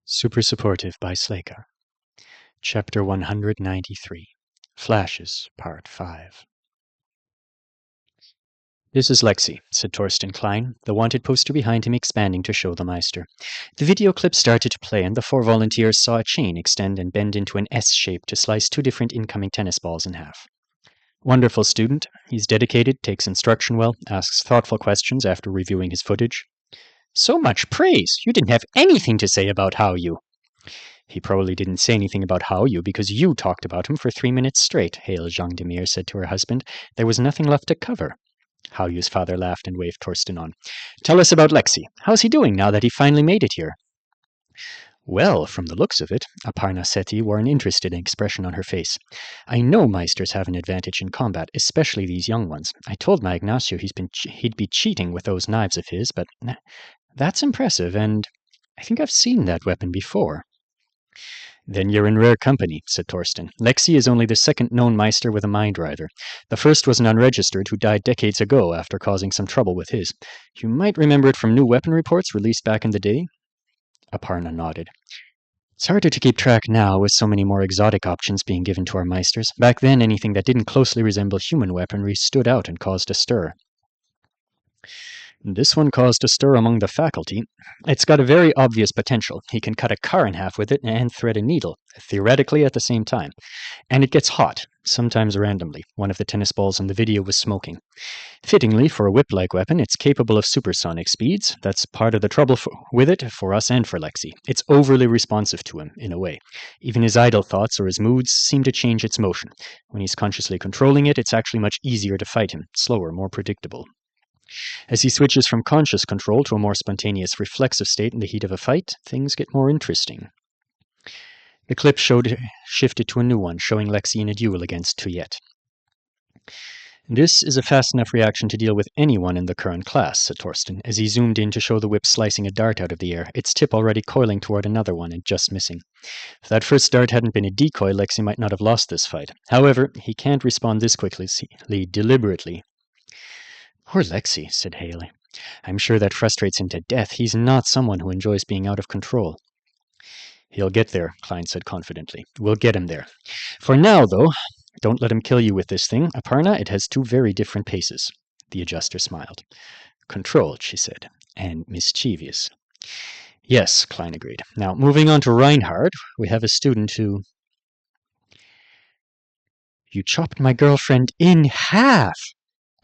Super Supportive by Sleyca. Chapter 193. Flashes, Part 5. "This is Lexi," said Torsten Klein, the wanted poster behind him expanding to show the Meister. The video clip started to play, and the four volunteers saw a chain extend and bend into an S shape to slice two different incoming tennis balls in half. "Wonderful student. He's dedicated, takes instruction well, asks thoughtful questions after reviewing his footage." "So much praise! You didn't have anything to say about how you..." "He probably didn't say anything about how you because you talked about him for 3 minutes straight," Hale Jean-Demire said to her husband. "There was nothing left to cover." Hao Yu's father laughed and waved Torsten on. "Tell us about Lexi. How's he doing now that he finally made it here?" "Well, from the looks of it," Aparna Sethi wore an interested expression on her face. "I know Meisters have an advantage in combat, especially these young ones. I told my Ignacio he'd be cheating with those knives of his, but that's impressive, and I think I've seen that weapon before." "Then you're in rare company," said Torsten. "Lexi is only the second known Meister with a Mind Rider. The first was an unregistered who died decades ago after causing some trouble with his. You might remember it from new weapon reports released back in the day." Aparna nodded. "It's harder to keep track now with so many more exotic options being given to our Meisters. Back then, anything that didn't closely resemble human weaponry stood out and caused a stir." "This one caused a stir among the faculty. It's got a very obvious potential. He can cut a car in half with it and thread a needle, theoretically at the same time. And it gets hot, sometimes randomly. One of the tennis balls in the video was smoking. Fittingly, for a whip-like weapon, it's capable of supersonic speeds. That's part of the trouble with it, for us and for Lexi. It's overly responsive to him, in a way. Even his idle thoughts or his moods seem to change its motion. When he's consciously controlling it, it's actually much easier to fight him, slower, more predictable. As he switches from conscious control to a more spontaneous reflexive state in the heat of a fight, things get more interesting." The clip shifted to a new one, showing Lexi in a duel against Tuyet. "This is a fast enough reaction to deal with anyone in the current class," said Torsten, as he zoomed in to show the whip slicing a dart out of the air, its tip already coiling toward another one and just missing. If that first dart hadn't been a decoy, Lexi might not have lost this fight. However, he can't respond this quickly, deliberately. "Poor Lexi," said Haley. "I'm sure that frustrates him to death. He's not someone who enjoys being out of control." "He'll get there," Klein said confidently. "We'll get him there. For now, though, don't let him kill you with this thing. Aparna, it has 2 very different paces." The adjuster smiled. "Controlled," she said, "and mischievous." "Yes," Klein agreed. "Now, moving on to Reinhard, we have a student who..." "You chopped my girlfriend in half!"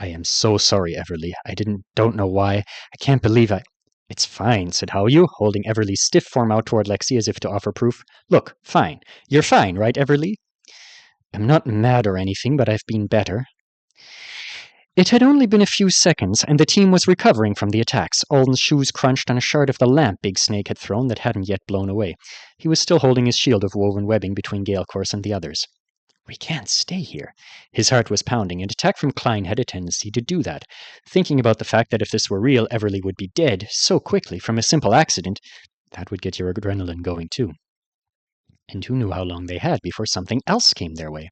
"I am so sorry, Everly. I don't know why. I can't believe I..." "It's fine," said Hao-Yu, holding Everly's stiff form out toward Lexi as if to offer proof. "Look, fine. You're fine, right, Everly?" "I'm not mad or anything, but I've been better." It had only been a few seconds, and the team was recovering from the attacks. Alden's shoes crunched on a shard of the lamp Big Snake had thrown that hadn't yet blown away. He was still holding his shield of woven webbing between Gale Course and the others. "We can't stay here." His heart was pounding, and attack from Klein had a tendency to do that. Thinking about the fact that if this were real, Everly would be dead so quickly from a simple accident, that would get your adrenaline going too. And who knew how long they had before something else came their way?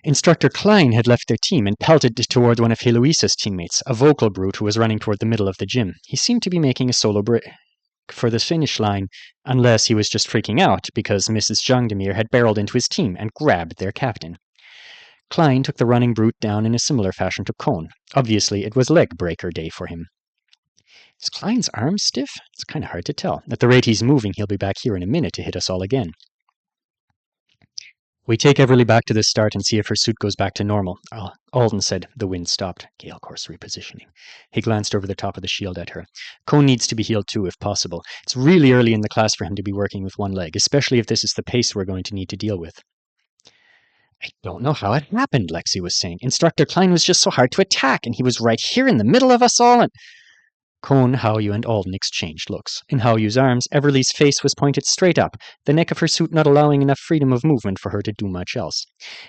Instructor Klein had left their team and pelted toward one of Heloisa's teammates, a vocal brute who was running toward the middle of the gym. He seemed to be making a solo break for the finish line, unless he was just freaking out because Mrs. Jean-Demire had barreled into his team and grabbed their captain. Klein took the running brute down in a similar fashion to Kohn. Obviously, it was leg breaker day for him. Is Klein's arm stiff? It's kind of hard to tell. At the rate he's moving, he'll be back here in a minute to hit us all again. "We take Everly back to the start and see if her suit goes back to normal," Alden said. The wind stopped. Gale Course repositioning. He glanced over the top of the shield at her. "Kohn needs to be healed too, if possible. It's really early in the class for him to be working with one leg, especially if this is the pace we're going to need to deal with." "I don't know how it happened," Lexi was saying. "Instructor Klein was just so hard to attack, and he was right here in the middle of us all, and..." Kohn, Hao-Yu, and Alden exchanged looks. In Hao-Yu's arms, Everly's face was pointed straight up, the neck of her suit not allowing enough freedom of movement for her to do much else.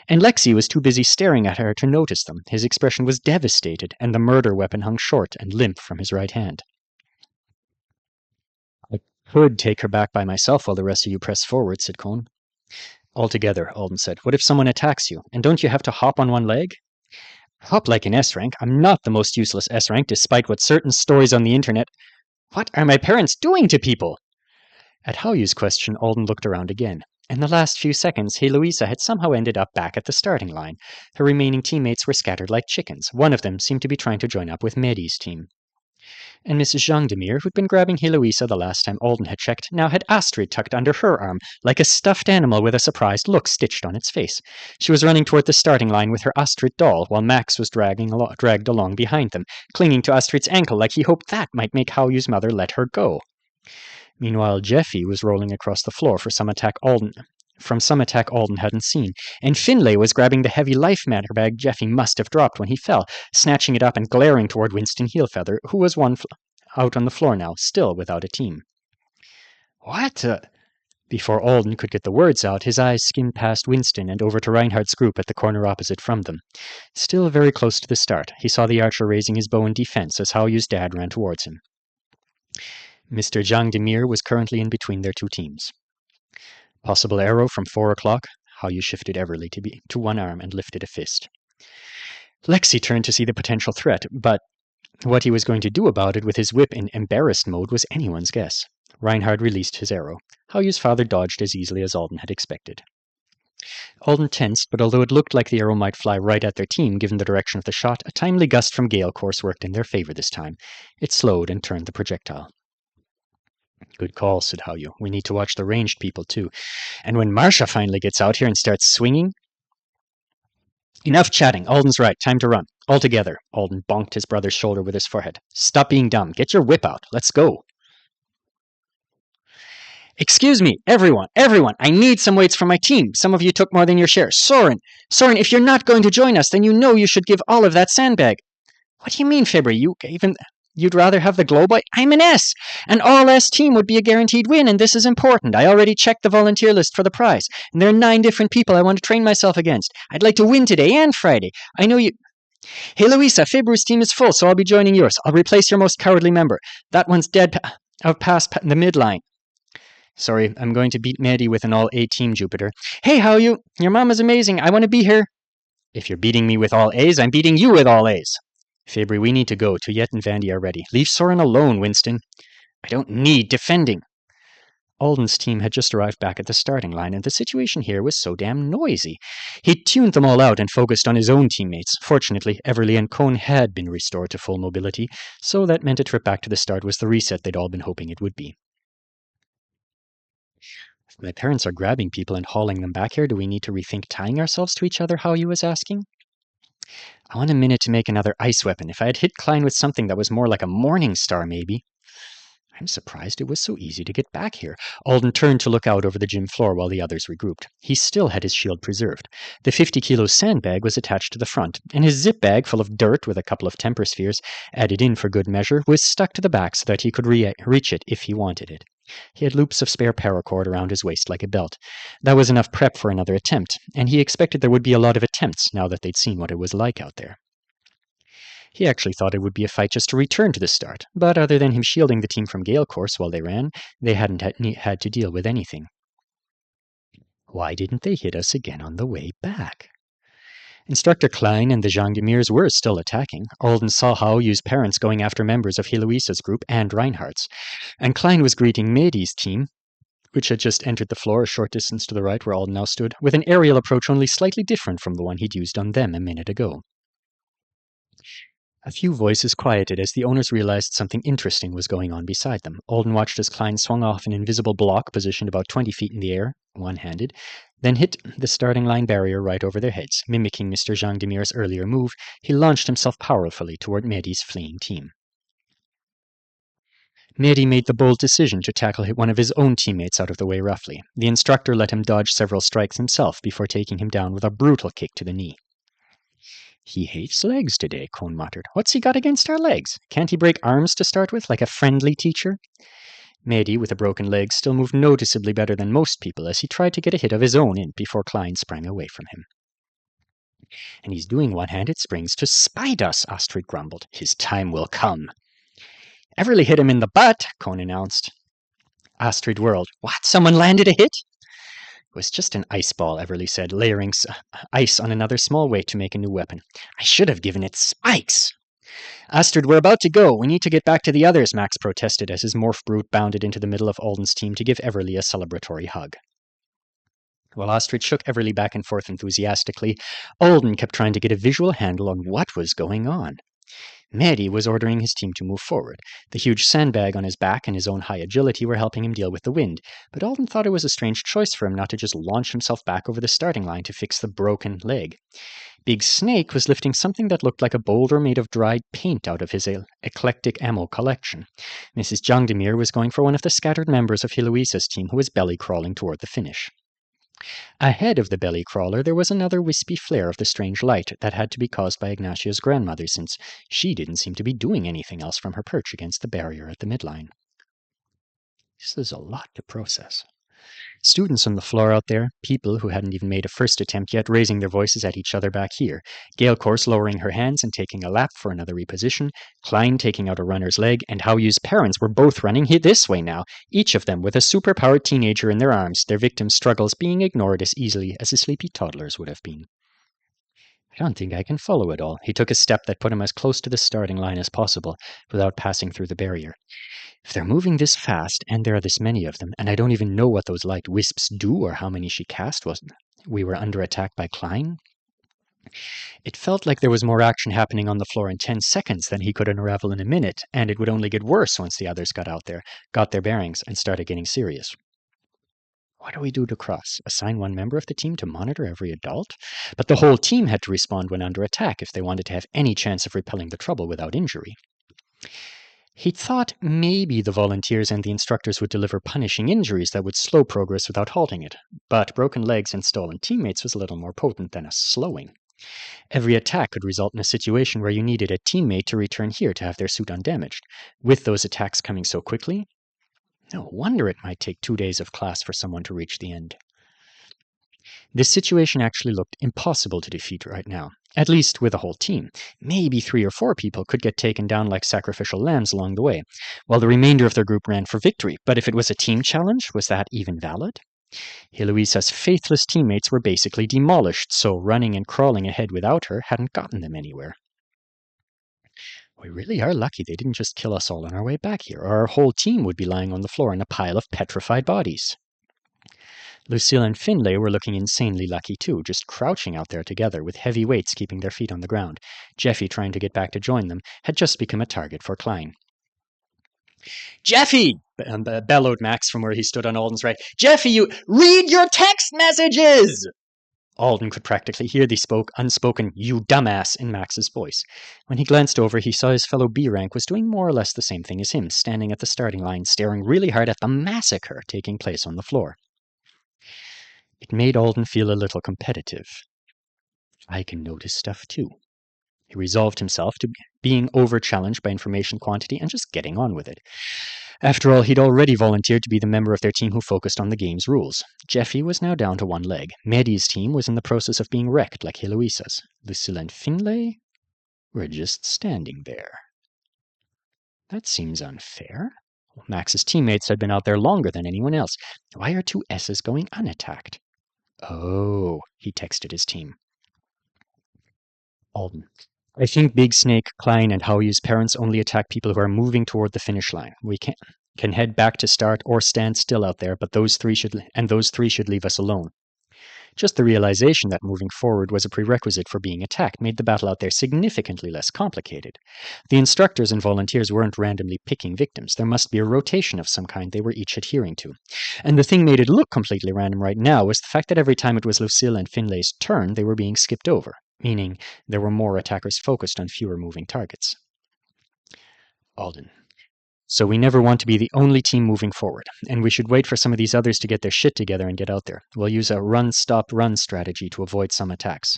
And Lexi was too busy staring at her to notice them. His expression was devastated, and the murder weapon hung short and limp from his right hand. "I could take her back by myself while the rest of you press forward," said Kohn. "All together," Alden said. "What if someone attacks you? And don't you have to hop on one leg?" "Hop like an S-rank. I'm not the most useless S-rank, despite what certain stories on the internet..." "What are my parents doing to people?" At Haoyu's question, Alden looked around again. In the last few seconds, Heloisa had somehow ended up back at the starting line. Her remaining teammates were scattered like chickens. One of them seemed to be trying to join up with Mehdi's team. And Mrs. Jean Demire, who'd been grabbing Heloisa the last time Alden had checked, now had Astrid tucked under her arm, like a stuffed animal with a surprised look stitched on its face. She was running toward the starting line with her Astrid doll, while Max was dragged along behind them, clinging to Astrid's ankle like he hoped that might make Haoyu's mother let her go. Meanwhile, Jeffy was rolling across the floor from some attack Alden hadn't seen, and Finlay was grabbing the heavy life matter bag Jeffy must have dropped when he fell, snatching it up and glaring toward Winston Heelfeather, who was out on the floor now, still without a team. What? Before Alden could get the words out, his eyes skimmed past Winston and over to Reinhardt's group at the corner opposite from them. Still very close to the start, he saw the archer raising his bow in defense as Haoyu's dad ran towards him. Mr. Jean Demire was currently in between their two teams. Possible arrow from 4 o'clock. Haoyu shifted Everly to one arm and lifted a fist. Lexi turned to see the potential threat, but what he was going to do about it with his whip in embarrassed mode was anyone's guess. Reinhardt released his arrow. Haoyu's father dodged as easily as Alden had expected. Alden tensed, but although it looked like the arrow might fly right at their team given the direction of the shot, a timely gust from gale course worked in their favor this time. It slowed and turned the projectile. Good call, said Haoyu. We need to watch the ranged people, too. And when Marcia finally gets out here and starts swinging... Enough chatting. Alden's right. Time to run. All together. Alden bonked his brother's shoulder with his forehead. Stop being dumb. Get your whip out. Let's go. Excuse me, everyone. I need some weights for my team. Some of you took more than your share. Soren, if you're not going to join us, then you know you should give all of that sandbag. What do you mean, February? You'd rather have the glow boy? I'm an S! An all-S team would be a guaranteed win, and this is important. I already checked the volunteer list for the prize, and there are 9 different people I want to train myself against. I'd like to win today and Friday. I know you... Hey, Louisa, February's team is full, so I'll be joining yours. I'll replace your most cowardly member. That one's dead out past the midline. Sorry, I'm going to beat Mehdi with an all-A team, Jupiter. Hey, how are you? Your mom is amazing. I want to be here. If you're beating me with all A's, I'm beating you with all A's. Fabry, we need to go. Tuyet and Vandy are ready. Leave Soren alone, Winston. I don't need defending. Alden's team had just arrived back at the starting line, and the situation here was so damn noisy. He'd tuned them all out and focused on his own teammates. Fortunately, Everly and Cone had been restored to full mobility, so that meant a trip back to the start was the reset they'd all been hoping it would be. If my parents are grabbing people and hauling them back here, do we need to rethink tying ourselves to each other, Haoyu was asking? I want a minute to make another ice weapon. If I had hit Klein with something that was more like a morning star, maybe. I'm surprised it was so easy to get back here. Alden turned to look out over the gym floor while the others regrouped. He still had his shield preserved. The 50-kilo sandbag was attached to the front, and his zip bag full of dirt with a couple of temper spheres, added in for good measure, was stuck to the back so that he could reach it if he wanted it. He had loops of spare paracord around his waist like a belt. That was enough prep for another attempt, and he expected there would be a lot of attempts now that they'd seen what it was like out there. He actually thought it would be a fight just to return to the start, but other than him shielding the team from gale course while they ran, they hadn't had to deal with anything. Why didn't they hit us again on the way back? Instructor Klein and the Jean Demirs were still attacking. Alden saw Haoyu's parents going after members of Heloisa's group and Reinhardt's, and Klein was greeting Mehdi's team, which had just entered the floor a short distance to the right where Alden now stood, with an aerial approach only slightly different from the one he'd used on them a minute ago. A few voices quieted as the owners realized something interesting was going on beside them. Alden watched as Klein swung off an invisible block positioned about 20 feet in the air, one-handed, then hit the starting line barrier right over their heads. Mimicking Mr. Jean Demir's earlier move, he launched himself powerfully toward Mehdi's fleeing team. Mehdi made the bold decision to tackle one of his own teammates out of the way roughly. The instructor let him dodge several strikes himself before taking him down with a brutal kick to the knee. He hates legs today, Cone muttered. What's he got against our legs? Can't he break arms to start with, like a friendly teacher? Mehdi, with a broken leg, still moved noticeably better than most people as he tried to get a hit of his own in before Klein sprang away from him. And he's doing one-handed springs to spite us, Astrid grumbled. His time will come. Everly hit him in the butt, Cone announced. Astrid whirled. What? Someone landed a hit? It was just an ice ball, Everly said, layering ice on another small weight to make a new weapon. I should have given it spikes. Astrid, we're about to go. We need to get back to the others, Max protested as his morph brute bounded into the middle of Alden's team to give Everly a celebratory hug. While Astrid shook Everly back and forth enthusiastically, Alden kept trying to get a visual handle on what was going on. Maddie was ordering his team to move forward. The huge sandbag on his back and his own high agility were helping him deal with the wind, but Alden thought it was a strange choice for him not to just launch himself back over the starting line to fix the broken leg. Big Snake was lifting something that looked like a boulder made of dried paint out of his eclectic ammo collection. Mrs. Jongdemir was going for one of the scattered members of Heloisa's team who was belly crawling toward the finish. Ahead of the belly crawler there was another wispy flare of the strange light that had to be caused by Ignacio's grandmother, since she didn't seem to be doing anything else from her perch against the barrier at the midline. This is a lot to process. Students on the floor out there, people who hadn't even made a first attempt yet raising their voices at each other back here, Gale Course lowering her hands and taking a lap for another reposition, Klein taking out a runner's leg, and Haoyu's parents were both running this way now, each of them with a superpowered teenager in their arms, their victims' struggles being ignored as easily as the sleepy toddlers would have been. I don't think I can follow it all. He took a step that put him as close to the starting line as possible, without passing through the barrier. If they're moving this fast, and there are this many of them, and I don't even know what those light wisps do or how many she cast, we were under attack by Klein? It felt like there was more action happening on the floor in 10 seconds than he could unravel in a minute, and it would only get worse once the others got out there, got their bearings, and started getting serious. What do we do to cross? Assign one member of the team to monitor every adult? But the whole team had to respond when under attack if they wanted to have any chance of repelling the trouble without injury. He thought maybe the volunteers and the instructors would deliver punishing injuries that would slow progress without halting it, but broken legs and stolen teammates was a little more potent than a slowing. Every attack could result in a situation where you needed a teammate to return here to have their suit undamaged. With those attacks coming so quickly, no wonder it might take 2 days of class for someone to reach the end. This situation actually looked impossible to defeat right now, at least with a whole team. Maybe 3 or 4 people could get taken down like sacrificial lambs along the way, while the remainder of their group ran for victory. But if it was a team challenge, was that even valid? Heloisa's faithless teammates were basically demolished, so running and crawling ahead without her hadn't gotten them anywhere. We really are lucky they didn't just kill us all on our way back here, or our whole team would be lying on the floor in a pile of petrified bodies. Lucille and Finlay were looking insanely lucky too, just crouching out there together with heavy weights keeping their feet on the ground. Jeffy, trying to get back to join them, had just become a target for Klein. Jeffy! Bellowed Max from where he stood on Alden's right. Jeffy, you read your text messages! Alden could practically hear the unspoken "you dumbass" in Max's voice. When he glanced over, he saw his fellow B-rank was doing more or less the same thing as him, standing at the starting line, staring really hard at the massacre taking place on the floor. It made Alden feel a little competitive. I can notice stuff too. He resolved himself to being over-challenged by information quantity and just getting on with it. After all, he'd already volunteered to be the member of their team who focused on the game's rules. Jeffy was now down to one leg. Maddie's team was in the process of being wrecked like Heloisa's. Lucille and Finlay were just standing there. That seems unfair. Max's teammates had been out there longer than anyone else. Why are 2 S's going unattacked? Oh, he texted his team. Alden. I think Big Snake, Klein, and Haoyu's parents only attack people who are moving toward the finish line. We can head back to start or stand still out there, but those three should leave us alone. Just the realization that moving forward was a prerequisite for being attacked made the battle out there significantly less complicated. The instructors and volunteers weren't randomly picking victims. There must be a rotation of some kind they were each adhering to. And the thing made it look completely random right now was the fact that every time it was Lucille and Finlay's turn, they were being skipped over, meaning there were more attackers focused on fewer moving targets. Alden. So we never want to be the only team moving forward, and we should wait for some of these others to get their shit together and get out there. We'll use a run-stop-run strategy to avoid some attacks.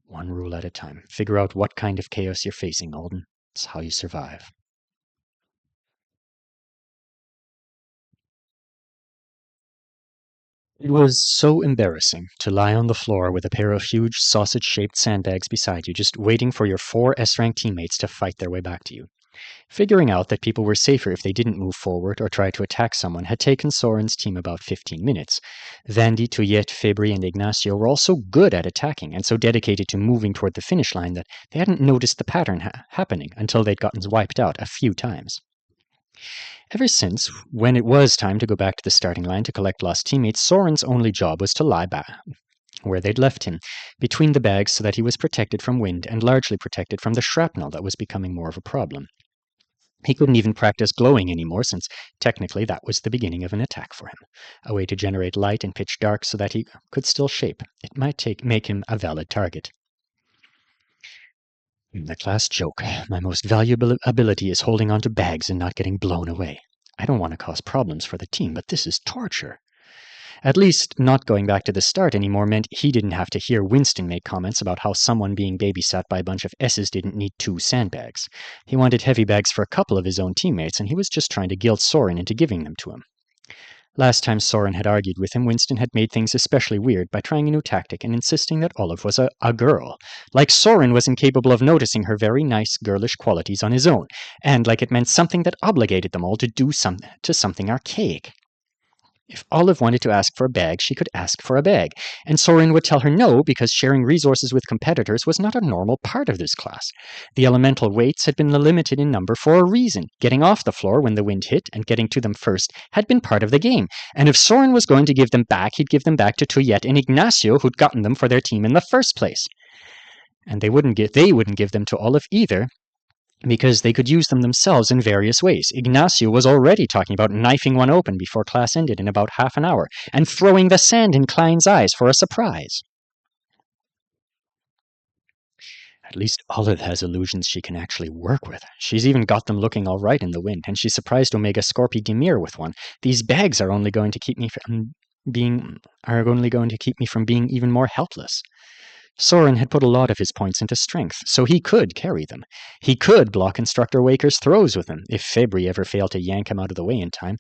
One rule at a time. Figure out what kind of chaos you're facing, Alden. It's how you survive. It was so embarrassing to lie on the floor with a pair of huge sausage-shaped sandbags beside you, just waiting for your 4 S-rank teammates to fight their way back to you. Figuring out that people were safer if they didn't move forward or try to attack someone had taken Soren's team about 15 minutes. Vandy, Tuyet, Febri, and Ignacio were all so good at attacking and so dedicated to moving toward the finish line that they hadn't noticed the pattern happening until they'd gotten wiped out a few times. Ever since, when it was time to go back to the starting line to collect lost teammates, Soren's only job was to lie back where they'd left him, between the bags so that he was protected from wind and largely protected from the shrapnel that was becoming more of a problem. He couldn't even practice glowing anymore, since technically that was the beginning of an attack for him, a way to generate light in pitch dark so that he could still shape. It might make him a valid target. The class joke. My most valuable ability is holding onto bags and not getting blown away. I don't want to cause problems for the team, but this is torture. At least, not going back to the start anymore meant he didn't have to hear Winston make comments about how someone being babysat by a bunch of S's didn't need 2 sandbags. He wanted heavy bags for a couple of his own teammates, and he was just trying to guilt Soren into giving them to him. Last time Soren had argued with him, Winston had made things especially weird by trying a new tactic and insisting that Olive was a girl. Like Soren was incapable of noticing her very nice girlish qualities on his own, and like it meant something that obligated them all to do something archaic. If Olive wanted to ask for a bag, she could ask for a bag, and Soren would tell her no because sharing resources with competitors was not a normal part of this class. The elemental weights had been limited in number for a reason. Getting off the floor when the wind hit and getting to them first had been part of the game, and if Soren was going to give them back, he'd give them back to Tuyet and Ignacio, who'd gotten them for their team in the first place. And they wouldn't give them to Olive either, because they could use them themselves in various ways. Ignacio was already talking about knifing one open before class ended in about half an hour, and throwing the sand in Klein's eyes for a surprise. At least Olive has illusions she can actually work with. She's even got them looking all right in the wind, and she surprised Omega Scorpi Demir with one. These bags are only going to keep me from being even more helpless. Soren had put a lot of his points into strength, so he could carry them. He could block Instructor Waker's throws with them, if Febri ever failed to yank him out of the way in time.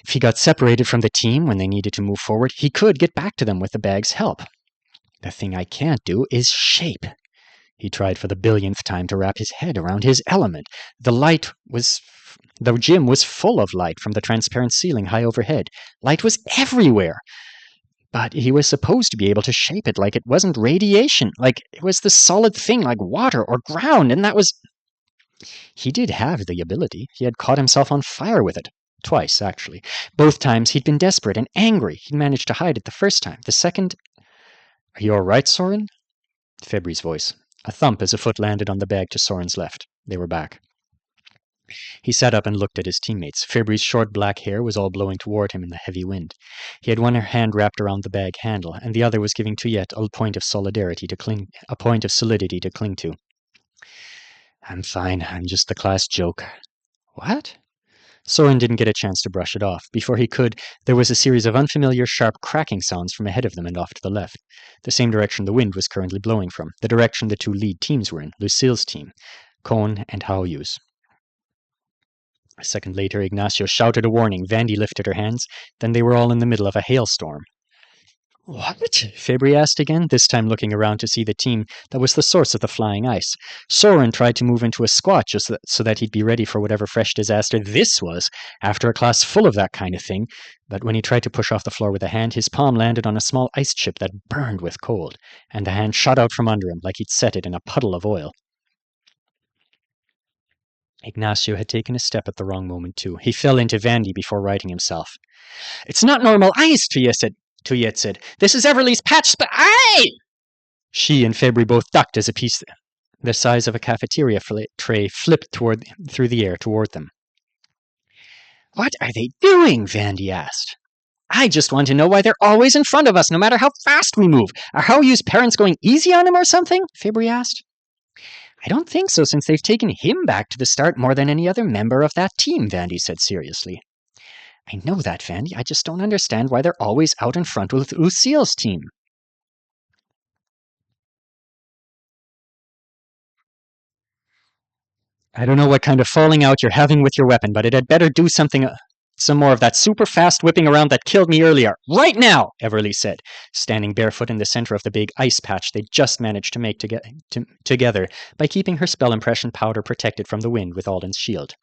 If he got separated from the team when they needed to move forward, he could get back to them with the bag's help. The thing I can't do is shape. He tried for the billionth time to wrap his head around his element. The gym was full of light from the transparent ceiling high overhead. Light was everywhere. But he was supposed to be able to shape it like it wasn't radiation, like it was the solid thing like water or ground, and that was... He did have the ability. He had caught himself on fire with it. Twice, actually. Both times he'd been desperate and angry. He'd managed to hide it the first time. The second... Are you all right, Soren? Febri's voice. A thump as a foot landed on the bag to Soren's left. They were back. He sat up and looked at his teammates. Febri's short black hair was all blowing toward him in the heavy wind. He had one hand wrapped around the bag handle, and the other was giving Tuyet a point of solidity to cling to. I'm fine. I'm just the class joke. What? Soren didn't get a chance to brush it off. Before he could, there was a series of unfamiliar, sharp cracking sounds from ahead of them and off to the left, the same direction the wind was currently blowing from, the direction the 2 lead teams were in, Lucille's team, Kohn and Haoyu's. A second later, Ignacio shouted a warning. Vandy lifted her hands. Then they were all in the middle of a hailstorm. What? Febri asked again, this time looking around to see the team that was the source of the flying ice. Soren tried to move into a squat just so that he'd be ready for whatever fresh disaster this was, after a class full of that kind of thing. But when he tried to push off the floor with a hand, his palm landed on a small ice chip that burned with cold, and the hand shot out from under him like he'd set it in a puddle of oil. Ignacio had taken a step at the wrong moment, too. He fell into Vandy before righting himself. It's not normal ice, Tuyet said. This is Everly's patch Aye! She and Febri both ducked as a piece the size of a cafeteria tray flipped through the air toward them. What are they doing? Vandy asked. I just want to know why they're always in front of us, no matter how fast we move. Are Haoyu's parents going easy on him or something? Febri asked. I don't think so, since they've taken him back to the start more than any other member of that team, Vandy said seriously. I know that, Vandy. I just don't understand why they're always out in front with Lucille's team. I don't know what kind of falling out you're having with your weapon, but it had better do something... Some more of that super fast whipping around that killed me earlier. Right now, Everly said, standing barefoot in the center of the big ice patch they'd just managed to make together by keeping her spell impression powder protected from the wind with Alden's shield.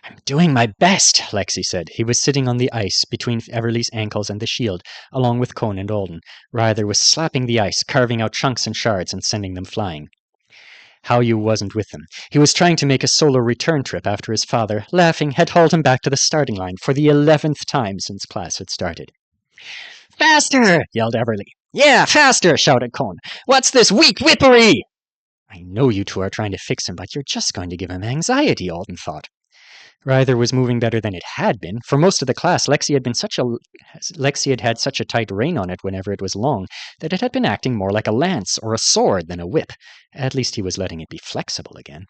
I'm doing my best, Lexi said. He was sitting on the ice between Everly's ankles and the shield, along with Cone and Alden. Ryther was slapping the ice, carving out chunks and shards and sending them flying. Howyu wasn't with them. He was trying to make a solo return trip after his father, laughing, had hauled him back to the starting line for the 11th time since class had started. Faster! Yelled Everly. Yeah, faster! Shouted Cone. What's this weak whippery? I know you two are trying to fix him, but you're just going to give him anxiety, Alden thought. Ryther was moving better than it had been. For most of the class, Lexi had had such a tight rein on it whenever it was long that it had been acting more like a lance or a sword than a whip. At least he was letting it be flexible again.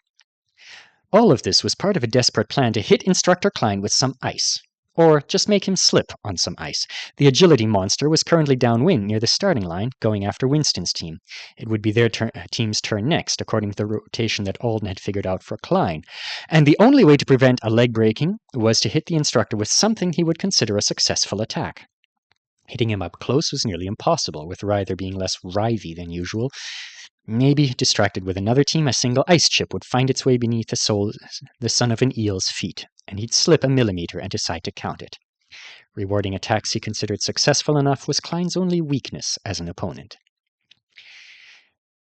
All of this was part of a desperate plan to hit Instructor Klein with some ice. Or just make him slip on some ice. The agility monster was currently downwind near the starting line, going after Winston's team. It would be their team's turn next, according to the rotation that Alden had figured out for Klein. And the only way to prevent a leg breaking was to hit the instructor with something he would consider a successful attack. Hitting him up close was nearly impossible, with Ryther being less writhy than usual. Maybe, distracted with another team, a single ice chip would find its way beneath the son of an eel's feet, and he'd slip a millimeter and decide to count it. Rewarding attacks he considered successful enough was Klein's only weakness as an opponent.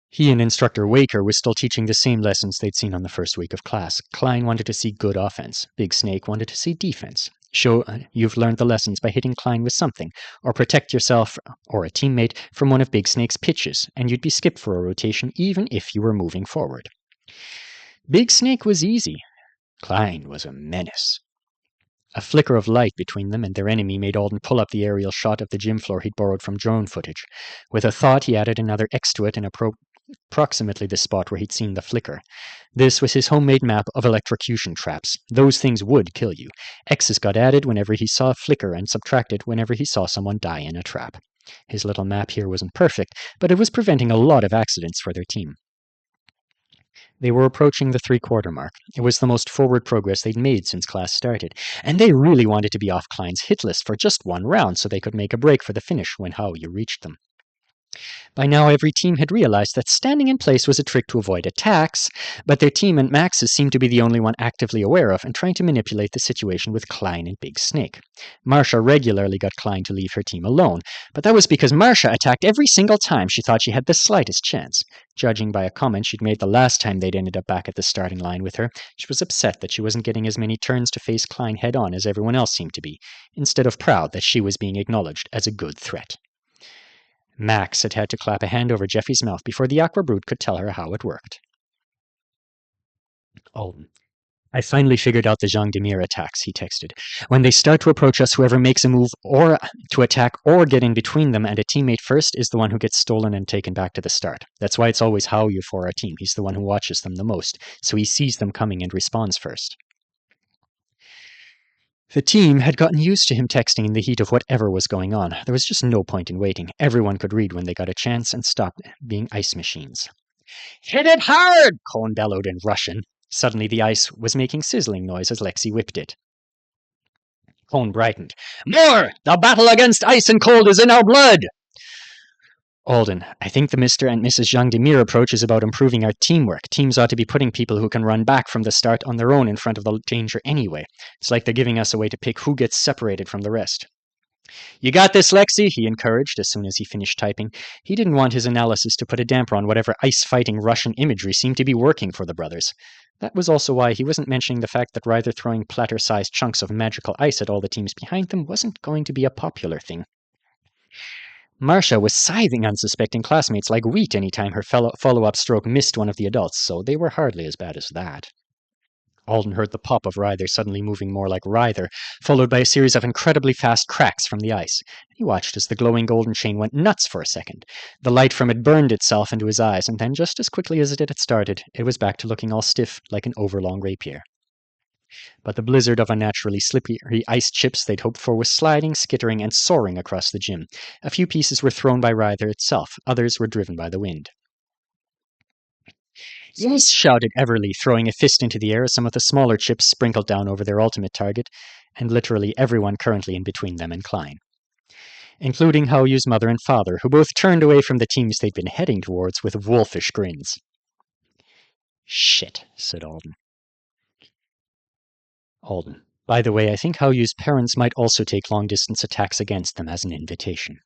He and Instructor Waker were still teaching the same lessons they'd seen on the first week of class. Klein wanted to see good offense. Big Snake wanted to see defense. Show you've learned the lessons by hitting Klein with something, or protect yourself or a teammate from one of Big Snake's pitches, and you'd be skipped for a rotation even if you were moving forward. Big Snake was easy. Klein was a menace. A flicker of light between them and their enemy made Alden pull up the aerial shot of the gym floor he'd borrowed from drone footage. With a thought, he added another X to it in approximately the spot where he'd seen the flicker. This was his homemade map of electrocution traps. Those things would kill you. X's got added whenever he saw a flicker and subtracted whenever he saw someone die in a trap. His little map here wasn't perfect, but it was preventing a lot of accidents for their team. They were approaching the 3-quarter mark. It was the most forward progress they'd made since class started, and they really wanted to be off Klein's hit list for just one round so they could make a break for the finish when Howyu reached them. By now, every team had realized that standing in place was a trick to avoid attacks, but their team and Max's seemed to be the only one actively aware of and trying to manipulate the situation with Klein and Big Snake. Marcia regularly got Klein to leave her team alone, but that was because Marcia attacked every single time she thought she had the slightest chance. Judging by a comment she'd made the last time they'd ended up back at the starting line with her, she was upset that she wasn't getting as many turns to face Klein head-on as everyone else seemed to be, instead of proud that she was being acknowledged as a good threat. Max had to clap a hand over Jeffy's mouth before the Aqua Brute could tell her how it worked. Alden. I finally figured out the Jean Demir attacks, he texted. When they start to approach us, whoever makes a move or to attack or get in between them and a teammate first is the one who gets stolen and taken back to the start. That's why it's always Howyu for our team. He's the one who watches them the most, so he sees them coming and responds first. The team had gotten used to him texting in the heat of whatever was going on. There was just no point in waiting. Everyone could read when they got a chance and stop being ice machines. Hit it hard! Cone bellowed in Russian. Suddenly the ice was making sizzling noise as Lexi whipped it. Cone brightened. More! The battle against ice and cold is in our blood! Alden, I think the Mr. and Mrs. Jean Demir approach is about improving our teamwork. Teams ought to be putting people who can run back from the start on their own in front of the danger anyway. It's like they're giving us a way to pick who gets separated from the rest. You got this, Lexi, he encouraged as soon as he finished typing. He didn't want his analysis to put a damper on whatever ice-fighting Russian imagery seemed to be working for the brothers. That was also why he wasn't mentioning the fact that Ryther throwing platter-sized chunks of magical ice at all the teams behind them wasn't going to be a popular thing. Marcia was scything unsuspecting classmates like wheat any time her follow-up stroke missed one of the adults, so they were hardly as bad as that. Alden heard the pop of Ryther suddenly moving more like Ryther, followed by a series of incredibly fast cracks from the ice. He watched as the glowing golden chain went nuts for a second. The light from it burned itself into his eyes, and then just as quickly as it had started, it was back to looking all stiff like an overlong rapier. But the blizzard of unnaturally slippery ice chips they'd hoped for was sliding, skittering, and soaring across the gym. A few pieces were thrown by Ryther itself, others were driven by the wind. Yes, shouted Everly, throwing a fist into the air as some of the smaller chips sprinkled down over their ultimate target. and literally everyone currently in between them and Klein, including Haoyu's mother and father, who both turned away from the teams they'd been heading towards with wolfish grins. "Shit," said Alden. Alden. By the way, I think Haoyu's parents might also take long-distance attacks against them as an invitation.